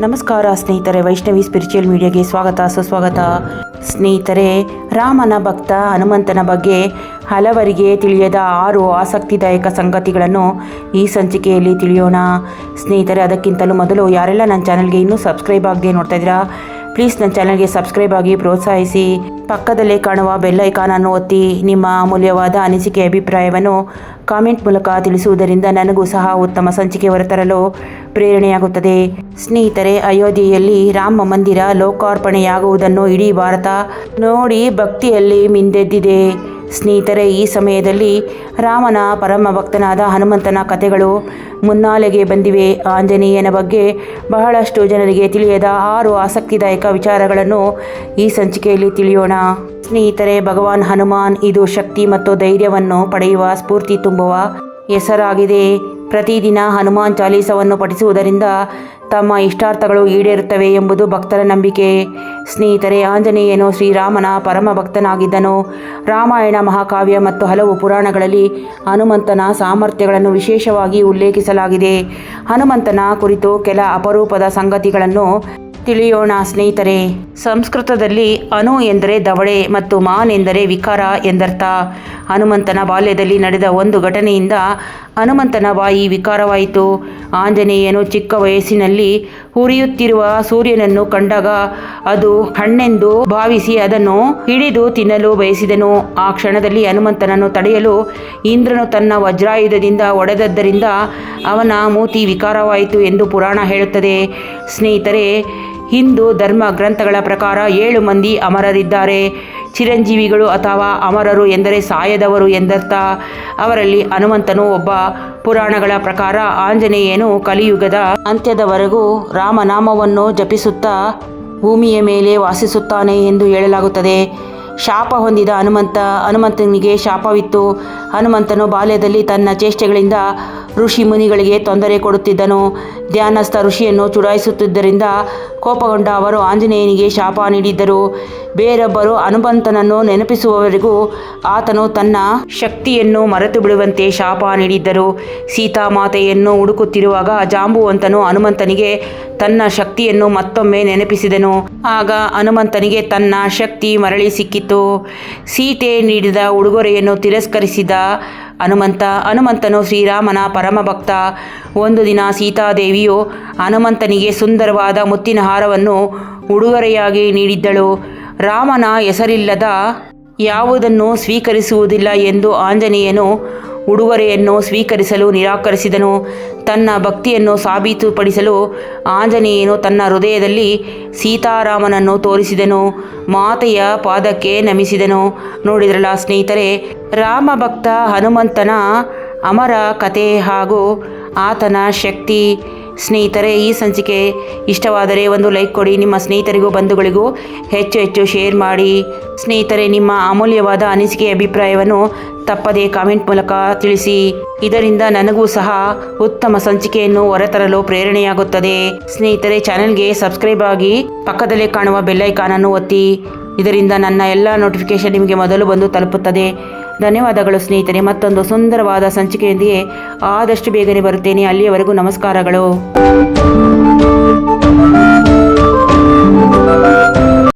ನಮಸ್ಕಾರ ಸ್ನೇಹಿತರೆ, ವೈಷ್ಣವಿ ಸ್ಪಿರಿಚುವಲ್ ಮೀಡಿಯಾಗೆ ಸ್ವಾಗತ ಸುಸ್ವಾಗತ. ಸ್ನೇಹಿತರೆ, ರಾಮನ ಭಕ್ತ ಹನುಮಂತನ ಬಗ್ಗೆ ಹಲವರಿಗೆ ತಿಳಿಯದ 6 ಆಸಕ್ತಿದಾಯಕ ಸಂಗತಿಗಳನ್ನು ಈ ಸಂಚಿಕೆಯಲ್ಲಿ ತಿಳಿಯೋಣ. ಸ್ನೇಹಿತರೆ, ಅದಕ್ಕಿಂತಲೂ ಮೊದಲು ಯಾರೆಲ್ಲ ನನ್ನ ಚಾನಲ್ಗೆ ಇನ್ನೂ ಸಬ್ಸ್ಕ್ರೈಬ್ ಆಗದೆ ನೋಡ್ತಾ ಇದ್ದೀರಾ, ಪ್ಲೀಸ್ ನನ್ನ ಚಾನಲ್ಗೆ ಸಬ್ಸ್ಕ್ರೈಬ್ ಆಗಿ ಪ್ರೋತ್ಸಾಹಿಸಿ. ಪಕ್ಕದಲ್ಲೇ ಕಾಣುವ ಬೆಲ್ ಐಕಾನನ್ನು ಒತ್ತಿ ನಿಮ್ಮ ಅಮೂಲ್ಯವಾದ ಅನಿಸಿಕೆ ಅಭಿಪ್ರಾಯವನ್ನು ಕಾಮೆಂಟ್ ಮೂಲಕ ತಿಳಿಸುವುದರಿಂದ ನನಗೂ ಸಹ ಉತ್ತಮ ಸಂಚಿಕೆ ಹೊರತರಲು ಪ್ರೇರಣೆಯಾಗುತ್ತದೆ. ಸ್ನೇಹಿತರೆ, ಅಯೋಧ್ಯೆಯಲ್ಲಿ ರಾಮ ಮಂದಿರ ಲೋಕಾರ್ಪಣೆಯಾಗುವುದನ್ನು ಇಡೀ ಭಾರತ ನೋಡಿ ಭಕ್ತಿಯಲ್ಲಿ ಮಿಂದೆದ್ದಿದೆ. ಸ್ನೇಹಿತರೆ, ಈ ಸಮಯದಲ್ಲಿ ರಾಮನ ಪರಮ ಭಕ್ತನಾದ ಹನುಮಂತನ ಕಥೆಗಳು ಮುನ್ನೆಲೆಗೆ ಬಂದಿವೆ. ಆಂಜನೇಯನ ಬಗ್ಗೆ ಬಹಳಷ್ಟು ಜನರಿಗೆ ತಿಳಿಯದ 6 ಆಸಕ್ತಿದಾಯಕ ವಿಚಾರಗಳನ್ನು ಈ ಸಂಚಿಕೆಯಲ್ಲಿ ತಿಳಿಯೋಣ. ಸ್ನೇಹಿತರೆ, ಭಗವಾನ್ ಹನುಮಾನ್ ಇದು ಶಕ್ತಿ ಮತ್ತು ಧೈರ್ಯವನ್ನು ಪಡೆಯುವ ಸ್ಫೂರ್ತಿ ತುಂಬುವ ಹೆಸರಾಗಿದೆ. ಪ್ರತಿದಿನ ಹನುಮಾನ್ ಚಾಲೀಸವನ್ನು ಪಠಿಸುವುದರಿಂದ ತಮ್ಮ ಇಷ್ಟಾರ್ಥಗಳು ಈಡೇರುತ್ತವೆ ಎಂಬುದು ಭಕ್ತರ ನಂಬಿಕೆ. ಸ್ನೇಹಿತರೆ, ಆಂಜನೇಯನು ಶ್ರೀರಾಮನ ಪರಮ ಭಕ್ತನಾಗಿದ್ದನು. ರಾಮಾಯಣ ಮಹಾಕಾವ್ಯ ಮತ್ತು ಹಲವು ಪುರಾಣಗಳಲ್ಲಿ ಹನುಮಂತನ ಸಾಮರ್ಥ್ಯಗಳನ್ನು ವಿಶೇಷವಾಗಿ ಉಲ್ಲೇಖಿಸಲಾಗಿದೆ. ಹನುಮಂತನ ಕುರಿತು ಕೆಲ ಅಪರೂಪದ ಸಂಗತಿಗಳನ್ನು ತಿಳಿಯೋಣ. ಸ್ನೇಹಿತರೆ, ಸಂಸ್ಕೃತದಲ್ಲಿ ಅನು ಎಂದರೆ ದವಡೆ ಮತ್ತು ಮಾನ್ ಎಂದರೆ ವಿಕಾರ ಎಂದರ್ಥ. ಹನುಮಂತನ ಬಾಲ್ಯದಲ್ಲಿ ನಡೆದ ಒಂದು ಘಟನೆಯಿಂದ ಹನುಮಂತನ ಬಾಯಿ ವಿಕಾರವಾಯಿತು. ಆಂಜನೇಯನು ಚಿಕ್ಕ ವಯಸ್ಸಿನಲ್ಲಿ ಉರಿಯುತ್ತಿರುವ ಸೂರ್ಯನನ್ನು ಕಂಡಾಗ ಅದು ಹಣ್ಣೆಂದು ಭಾವಿಸಿ ಅದನ್ನು ಹಿಡಿದು ತಿನ್ನಲು ಬಯಸಿದನು. ಆ ಕ್ಷಣದಲ್ಲಿ ಹನುಮಂತನನ್ನು ತಡೆಯಲು ಇಂದ್ರನು ತನ್ನ ವಜ್ರಾಯುಧದಿಂದ ಹೊಡೆದದ್ದರಿಂದ ಅವನ ಮೂತಿ ವಿಕಾರವಾಯಿತು ಎಂದು ಪುರಾಣ ಹೇಳುತ್ತದೆ. ಸ್ನೇಹಿತರೆ, ಹಿಂದೂ ಧರ್ಮ ಗ್ರಂಥಗಳ ಪ್ರಕಾರ 7 ಮಂದಿ ಅಮರರಿದ್ದಾರೆ. ಚಿರಂಜೀವಿಗಳು ಅಥವಾ ಅಮರರು ಎಂದರೆ ಸಾಯದವರು ಎಂದರ್ಥ. ಅವರಲ್ಲಿ ಹನುಮಂತನು ಒಬ್ಬ. ಪುರಾಣಗಳ ಪ್ರಕಾರ ಆಂಜನೇಯನು ಕಲಿಯುಗದ ಅಂತ್ಯದವರೆಗೂ ರಾಮನಾಮವನ್ನು ಜಪಿಸುತ್ತಾ ಭೂಮಿಯ ಮೇಲೆ ವಾಸಿಸುತ್ತಾನೆ ಎಂದು ಹೇಳಲಾಗುತ್ತದೆ. ಶಾಪ ಹೊಂದಿದ ಹನುಮಂತನಿಗೆ ಶಾಪವಿತ್ತು. ಹನುಮಂತನು ಬಾಲ್ಯದಲ್ಲಿ ತನ್ನ ಚೇಷ್ಟೆಗಳಿಂದ ಋಷಿ ಮುನಿಗಳಿಗೆ ತೊಂದರೆ ಕೊಡುತ್ತಿದ್ದನು. ಧ್ಯಾನಸ್ಥ ಋಷಿಯನ್ನು ಚುಡಾಯಿಸುತ್ತಿದ್ದರಿಂದ ಕೋಪಗೊಂಡ ಅವರು ಆಂಜನೇಯನಿಗೆ ಶಾಪ ನೀಡಿದ್ದರು. ಬೇರೊಬ್ಬರು ಹನುಮಂತನನ್ನು ನೆನಪಿಸುವವರೆಗೂ ಆತನು ತನ್ನ ಶಕ್ತಿಯನ್ನು ಮರೆತು ಬಿಡುವಂತೆ ಶಾಪ ನೀಡಿದ್ದರು. ಸೀತಾಮಾತೆಯನ್ನು ಹುಡುಕುತ್ತಿರುವಾಗ ಜಾಂಬುವಂತನು ಹನುಮಂತನಿಗೆ ತನ್ನ ಶಕ್ತಿಯನ್ನು ಮತ್ತೊಮ್ಮೆ ನೆನಪಿಸಿದನು. ಆಗ ಹನುಮಂತನಿಗೆ ತನ್ನ ಶಕ್ತಿ ಮರಳಿ ಸಿಕ್ಕಿತು. ಸೀತೆ ನೀಡಿದ ಉಡುಗೊರೆಯನ್ನು ತಿರಸ್ಕರಿಸಿದ ಹನುಮಂತನು ಶ್ರೀರಾಮನ ಪರಮ ಭಕ್ತ. ಒಂದು ದಿನ ಸೀತಾದೇವಿಯು ಹನುಮಂತನಿಗೆ ಸುಂದರವಾದ ಮುತ್ತಿನ ಹಾರವನ್ನು ಉಡುಗೊರೆಯಾಗಿ ನೀಡಿದ್ದಳು. ರಾಮನ ಹೆಸರಿಲ್ಲದ ಯಾವುದನ್ನು ಸ್ವೀಕರಿಸುವುದಿಲ್ಲ ಎಂದು ಆಂಜನೇಯನು ಉಡುಗೊರೆಯನ್ನು ಸ್ವೀಕರಿಸಲು ನಿರಾಕರಿಸಿದನು. ತನ್ನ ಭಕ್ತಿಯನ್ನು ಸಾಬೀತುಪಡಿಸಲು ಆಂಜನೇಯನು ತನ್ನ ಹೃದಯದಲ್ಲಿ ಸೀತಾರಾಮನನ್ನು ತೋರಿಸಿದನು. ಮಾತೆಯ ಪಾದಕ್ಕೆ ನಮಿಸಿದನು. ನೋಡಿದ್ರಲ್ಲ ಸ್ನೇಹಿತರೆ, ರಾಮ ಭಕ್ತ ಹನುಮಂತನ ಅಮರ ಕಥೆ ಹಾಗೂ ಆತನ ಶಕ್ತಿ. ಸ್ನೇಹಿತರೆ, ಈ ಸಂಚಿಕೆ ಇಷ್ಟವಾದರೆ ಒಂದು ಲೈಕ್ ಕೊಡಿ. ನಿಮ್ಮ ಸ್ನೇಹಿತರಿಗೂ ಬಂಧುಗಳಿಗೂ ಹೆಚ್ಚು ಶೇರ್ ಮಾಡಿ. ಸ್ನೇಹಿತರೆ, ನಿಮ್ಮ ಅಮೂಲ್ಯವಾದ ಅನಿಸಿಕೆ ಅಭಿಪ್ರಾಯವನ್ನು ತಪ್ಪದೇ ಕಾಮೆಂಟ್ ಮೂಲಕ ತಿಳಿಸಿ. ಇದರಿಂದ ನನಗೂ ಸಹ ಉತ್ತಮ ಸಂಚಿಕೆಯನ್ನು ಹೊರತರಲು ಪ್ರೇರಣೆಯಾಗುತ್ತದೆ. ಸ್ನೇಹಿತರೆ, ಚಾನೆಲ್ಗೆ ಸಬ್ಸ್ಕ್ರೈಬ್ ಆಗಿ ಪಕ್ಕದಲ್ಲೇ ಕಾಣುವ ಬೆಲ್ ಐಕಾನನ್ನು ಒತ್ತಿ. ಇದರಿಂದ ನನ್ನ ಎಲ್ಲ ನೋಟಿಫಿಕೇಶನ್ ನಿಮಗೆ ಮೊದಲು ಬಂದು ತಲುಪುತ್ತದೆ. ಧನ್ಯವಾದಗಳು ಸ್ನೇಹಿತರೆ. ಮತ್ತೊಂದು ಸುಂದರವಾದ ಸಂಚಿಕೆಯೊಂದಿಗೆ ಆದಷ್ಟು ಬೇಗನೆ ಬರುತ್ತೇನೆ. ಅಲ್ಲಿಯವರೆಗೂ ನಮಸ್ಕಾರಗಳು.